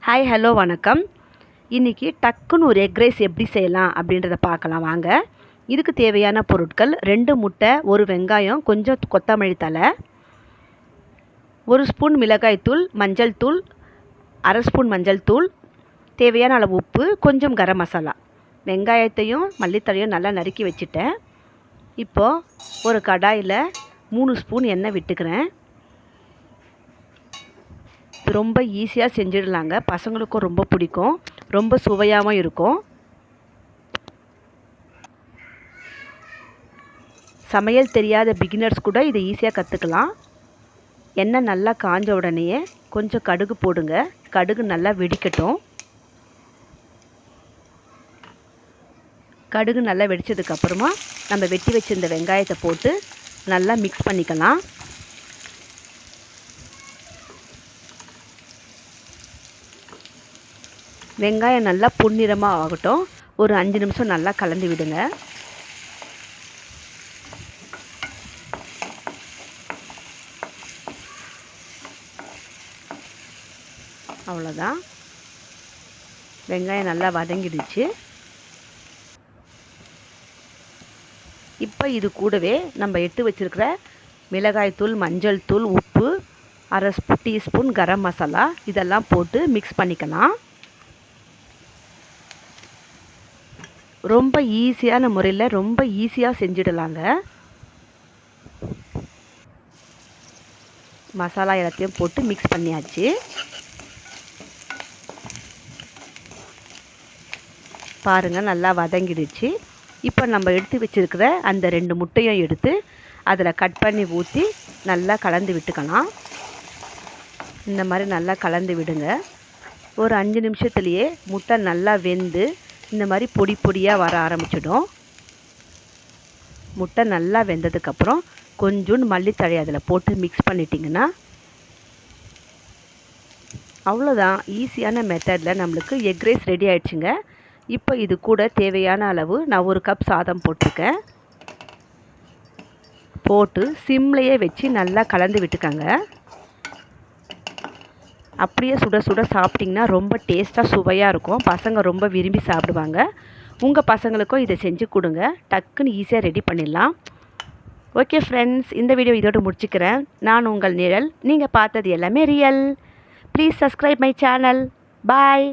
Hi hello வணக்கம். இன்றைக்கி டக்குன்னு ஒரு எக் ரைஸ் எப்படி செய்யலாம் அப்படின்றத பார்க்கலாம் வாங்க. இதுக்கு தேவையான பொருட்கள் 2 முட்டை, 1 வெங்காயம், கொஞ்சம் கொத்தமல்லி தழை, 1 ஸ்பூன் மிளகாய்த்தூள், மஞ்சள் தூள், அரை ஸ்பூன் மஞ்சள் தூள், தேவையான அளவு உப்பு, கொஞ்சம் கரம் மசாலா. வெங்காயத்தையும் மல்லித்தழையும் நல்லா நறுக்கி வச்சுட்டேன். இப்போது ஒரு கடாயில் 3 ஸ்பூன் எண்ணெய் விட்டுக்கிறேன். ரொம்ப ஈஸியாக செஞ்சிடலாங்க. பசங்களுக்கும் ரொம்ப பிடிக்கும், ரொம்ப சுவையாகவும் இருக்கும். சமையல் தெரியாத பிகினர்ஸ் கூட இதை ஈஸியாக கற்றுக்கலாம். எண்ணெய் நல்லா காஞ்ச உடனேயே கொஞ்சம் கடுகு போடுங்க. கடுகு நல்லா வெடிக்கட்டும். கடுகு நல்லா வெடித்ததுக்கப்புறமா நம்ம வெட்டி வச்சிருந்த வெங்காயத்தை போட்டு நல்லா மிக்ஸ் பண்ணிக்கலாம். வெங்காயம் நல்லா பொன்னிறமாக ஆகட்டும். ஒரு 5 நிமிஷம் நல்லா கலந்து விடுங்க. அவ்வளோதான், வெங்காயம் நல்லா வதங்கிடுச்சு. இப்போ இது கூடவே நம்ம எடுத்து வச்சுருக்கிற மிளகாய்த்தூள், மஞ்சள் தூள், உப்பு, அரை டீஸ்பூன் கரம் மசாலா இதெல்லாம் போட்டு மிக்ஸ் பண்ணிக்கலாம். ரொம்ப ஈஸியான முறையில் ரொம்ப ஈஸியாக செஞ்சிடலாங்க. மசாலா எல்லாத்தையும் போட்டு மிக்ஸ் பண்ணியாச்சு. பாருங்கள், நல்லா வதங்கிடுச்சு. இப்போ நம்ம எடுத்து வச்சுருக்கிற அந்த 2 முட்டையும் எடுத்து அதில் கட் பண்ணி ஊற்றி நல்லா கலந்து விட்டுக்கலாம். இந்த மாதிரி நல்லா கலந்து விடுங்க. ஒரு 5 நிமிஷத்துலேயே முட்டை நல்லா வெந்து இந்த மாதிரி பொடி பொடியாக வர ஆரம்பிச்சிடும். முட்டை நல்லா வெந்ததுக்கப்புறம் கொஞ்சோண்டு மல்லித்தழை அதில் போட்டு மிக்ஸ் பண்ணிட்டிங்கன்னா அவ்வளோதான். ஈஸியான மெத்தடில் நம்மளுக்கு எக் ரைஸ் ரெடி ஆகிடுச்சுங்க. இப்போ இது கூட தேவையான அளவு நான் 1 கப் சாதம் போட்டிருக்கேன். போட்டு சிம்லையே வச்சு நல்லா கலந்து விட்டுக்கங்க. அப்படியே சுட சுட சாப்பிட்டிங்கன்னா ரொம்ப டேஸ்ட்டாக சுவையாக இருக்கும். பசங்க ரொம்ப விரும்பி சாப்பிடுவாங்க. உங்கள் பசங்களுக்கும் இதை செஞ்சு கொடுங்க. டக்குன்னு ஈஸியாக ரெடி பண்ணிடலாம். ஓகே ஃப்ரெண்ட்ஸ், இந்த வீடியோ இதோடு முடிச்சுக்கிறேன். நான் உங்கள் நிழல். நீங்கள் பார்த்தது எல்லாமே real. Please subscribe my channel. Bye.